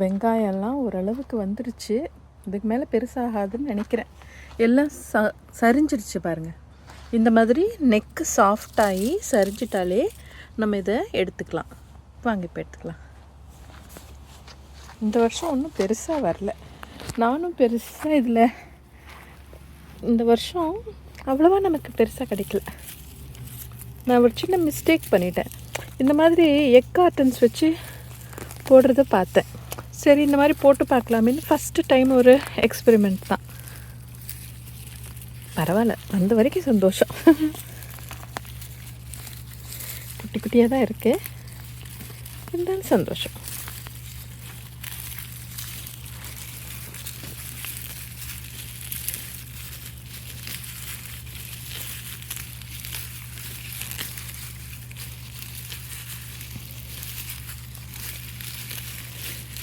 வெங்காயம்லாம் ஓரளவுக்கு வந்துருச்சு. இதுக்கு மேலே பெருசாகாதுன்னு நினைக்கிறேன். எல்லாம் சரிஞ்சிருச்சு பாருங்கள். இந்த மாதிரி நெக்கு சாஃப்டாகி சரிஞ்சிட்டாலே நம்ம இதை எடுத்துக்கலாம். வாங்க இப்போ எடுத்துக்கலாம். இந்த வருஷம் ஒன்றும் பெருசாக வரல. நானும் பெருசாக இதில் இந்த வருஷம் அவ்வளோவா நமக்கு பெருசாக கிடைக்கல. நான் ஒரு சின்ன மிஸ்டேக் பண்ணிட்டேன். இந்த மாதிரி எக் கார்ட்டன்ஸ் வச்சு போடுறத பார்த்தேன். சரி, இந்த மாதிரி போட்டு பார்க்கலாமேன்னு ஃபஸ்ட்டு டைம் ஒரு எக்ஸ்பெரிமெண்ட் தான். பரவாயில்ல, வந்த வரைக்கும் சந்தோஷம். குட்டி குட்டியாக தான் இருக்குது, இருந்தாலும் சந்தோஷம்.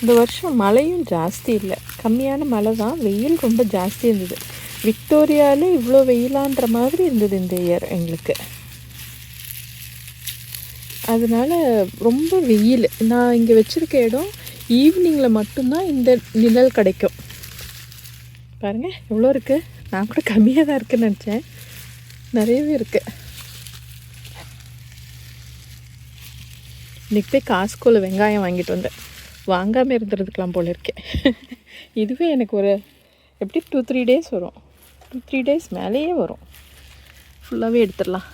இந்த வருஷம் மழையும் ஜாஸ்தி இல்லை, கம்மியான மழை தான். வெயில் ரொம்ப ஜாஸ்தி இருந்தது. விக்டோரியாவிலே இவ்வளோ வெயிலான்ற மாதிரி இருந்தது இந்த இயர் எங்களுக்கு. அதனால் ரொம்ப வெயில். நான் இங்கே வச்சுருக்க இடம் ஈவினிங்கில் மட்டும்தான் இந்த நிழல் கிடைக்கும். பாருங்கள் எவ்வளோ இருக்குது. நான் கூட கம்மியாக தான் இருக்குதுன்னு நினச்சேன், நிறையவே இருக்குது. இன்றைக்கி போய் காஸ்கோவில் வெங்காயம் வாங்கிட்டு வந்தேன். வாங்காமல் இருந்துறதுக்கெலாம் போல இருக்கேன். இதுவே எனக்கு ஒரு எப்படி 2-3 டேஸ் வரும். 2-3 டேஸ் மேலேயே வரும். ஃபுல்லாகவே எடுத்துடலாம்.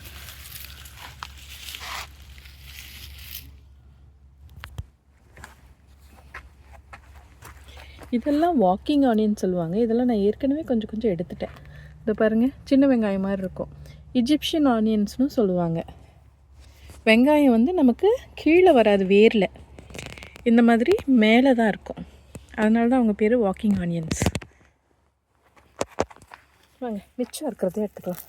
இதெல்லாம் வாக்கிங் ஆனியன் சொல்லுவாங்க. இதெல்லாம் நான் ஏற்கனவே கொஞ்சம் கொஞ்சம் எடுத்துட்டேன். இதை பாருங்கள், சின்ன வெங்காயம் மாதிரி இருக்கும். இஜிப்ஷியன் ஆனியன்ஸ்னு சொல்லுவாங்க. வெங்காயம் வந்து நமக்கு கீழே வராது, வேரில் இந்த மாதிரி மேலே தான் இருக்கும். அதனால தான் அவங்க பேர் வாக்கிங் ஆனியன்ஸ். வாங்க மிச்சம் இருக்கிறதே எடுத்துக்கலாம்.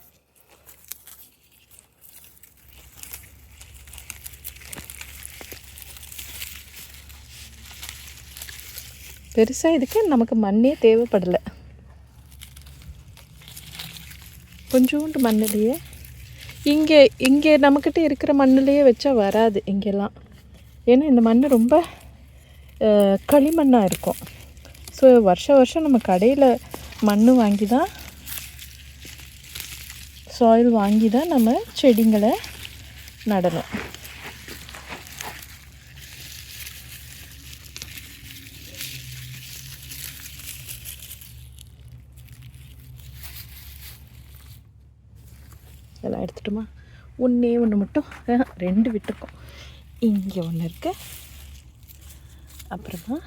பெருசாக இதுக்கு நமக்கு மண்ணே தேவைப்படலை. கொஞ்சோண்டு மண்ணிலேயே இங்கே நம்மக்கிட்ட இருக்கிற மண்ணிலேயே வச்சா வராது இங்கெல்லாம். ஏன்னா இந்த மண் ரொம்ப களிமண்ணாக இருக்கும். ஸோ வருஷம் நம்ம கடையில் மண் வாங்கி தான், சாயில் வாங்கி தான் நம்ம செடிங்களை நடணும். இதெல்லாம் எடுத்துட்டோமா? ஒன்று மட்டும் 2 விட்டுருக்கோம். இங்கே ஒன்று இருக்குது, அப்புறமா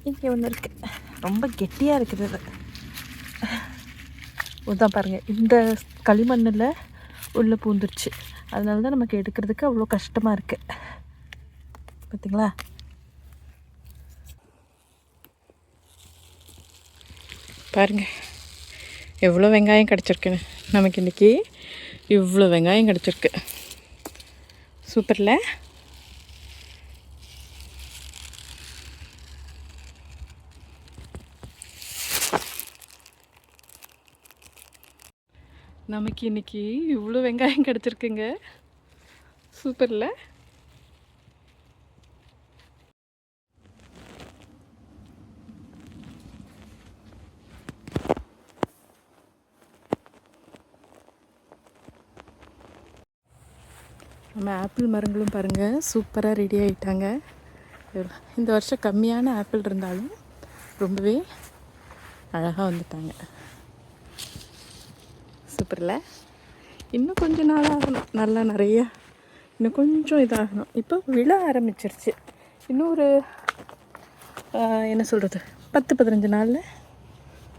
இங்கே ஒன்று இருக்குது. ரொம்ப கெட்டியாக இருக்குது அது. இதுதான் பாருங்கள், இந்த களிமண்ணில் உள்ளே பூந்துருச்சு. அதனால தான் நமக்கு எடுக்கிறதுக்கு அவ்வளோ கஷ்டமாக இருக்குது. பார்த்திங்களா? பாருங்கள் எவ்வளோ வெங்காயம் கிடச்சிருக்குன்னு. நமக்கு இன்றைக்கி இவ்வளோ வெங்காயம் கிடச்சிருக்கு. சூப்பரில். நமக்கு இன்றைக்கி இவ்வளோ வெங்காயம் கிடச்சிருக்குங்க. சூப்பரில். நம்ம ஆப்பிள் மரங்களும் பாருங்கள் சூப்பராக ரெடி ஆகிட்டாங்க. இந்த வருஷம் கம்மியான ஆப்பிள் இருந்தாலும் ரொம்பவே அழகாக வந்துட்டாங்க. சூப்பரில். இன்னும் கொஞ்சம் நாள் ஆகணும், நல்லா நிறைய இன்னும் கொஞ்சம் இதாகணும். இப்போ விழ ஆரம்பிச்சிருச்சு. இன்னும் ஒரு என்ன சொல்கிறது, 10-15 நாளில்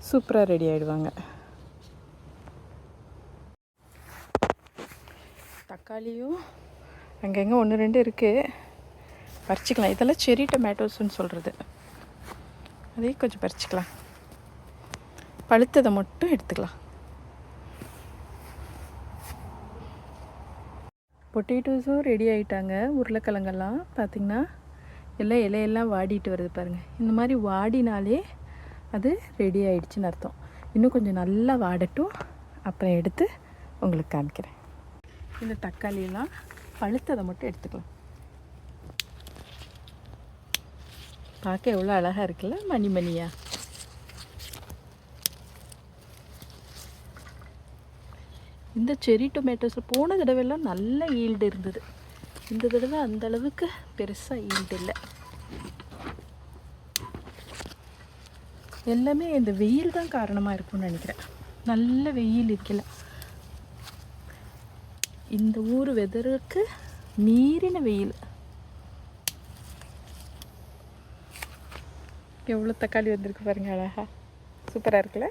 சூப்பராக ரெடி ஆகிடுவாங்க. தக்காளியும் அங்கங்கே 1-2 இருக்குது, பறிச்சிக்கலாம். இதெல்லாம் செரி டொமேட்டோஸ்ன்னு சொல்கிறது. அதையும் கொஞ்சம் பறிச்சிக்கலாம். பழுத்ததை மட்டும் எடுத்துக்கலாம். பொட்டேட்டோஸும் ரெடி ஆகிட்டாங்க. உருளைக்கிழங்கெல்லாம் பார்த்திங்கன்னா எல்லாம் இலையெல்லாம் வாடிட்டு வருது பாருங்கள். இந்த மாதிரி வாடினாலே அது ரெடி ஆகிடுச்சின்னு அர்த்தம். இன்னும் கொஞ்சம் நல்லா வாடட்டும், அப்புறம் எடுத்து உங்களுக்கு காமிக்கிறேன். இந்த தக்காளியெல்லாம் பழுத்ததை மட்டும் எடுத்துக்கலாம். பார்க்க எவ்வளோ அழகாக இருக்குல்ல, மணி மணியா. இந்த செரி டொமேட்டோஸில் போன தடவைலாம் நல்ல ஈல்டு இருந்தது. இந்த தடவை அந்த அளவுக்கு பெருசாக ஈல்டு இல்லை. எல்லாமே இந்த வெயில் தான் காரணமாக இருக்கும்னு நினைக்கிறேன். நல்ல வெயில் இருக்கல. இந்த ஊர் வெதருக்கு மீறின வெயில். எவ்வளோ தக்காளி வந்திருக்கு பாருங்க, அழகா சூப்பராக இருக்குல்ல.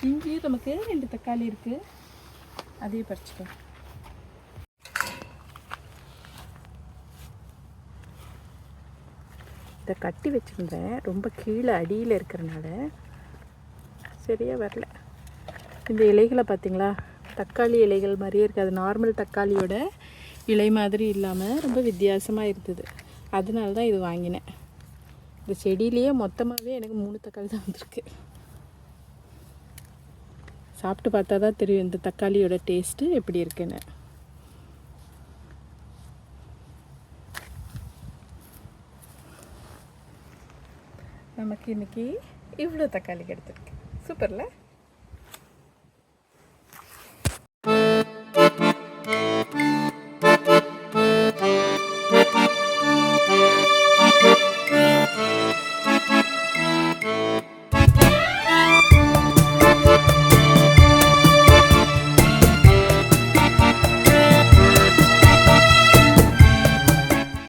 இங்கேயும் நமக்கு 2 தக்காளி இருக்குது, அதையும் பறிச்சுக்கோ. இதை கட்டி வச்சுருந்தேன், ரொம்ப கீழே அடியில் இருக்கிறனால சரியாக வரல. இந்த இலைகளை பார்த்திங்களா, தக்காளி இலைகள் மாதிரியே இருக்குது. அது நார்மல் தக்காளியோட இலை மாதிரி இல்லாமல் ரொம்ப வித்தியாசமாக இருந்தது. அதனால தான் இது வாங்கினேன். இந்த செடியிலேயே மொத்தமாகவே எனக்கு 3 தக்காளி தான் வந்திருக்கு. சாப்பிட்டு பார்த்தா தான் தெரியும் இந்த தக்காளியோட டேஸ்ட்டு எப்படி இருக்குன்னு. நமக்கு இன்றைக்கி இவ்வளோ தக்காளி கிடைச்சிருக்கு. சூப்பரில்.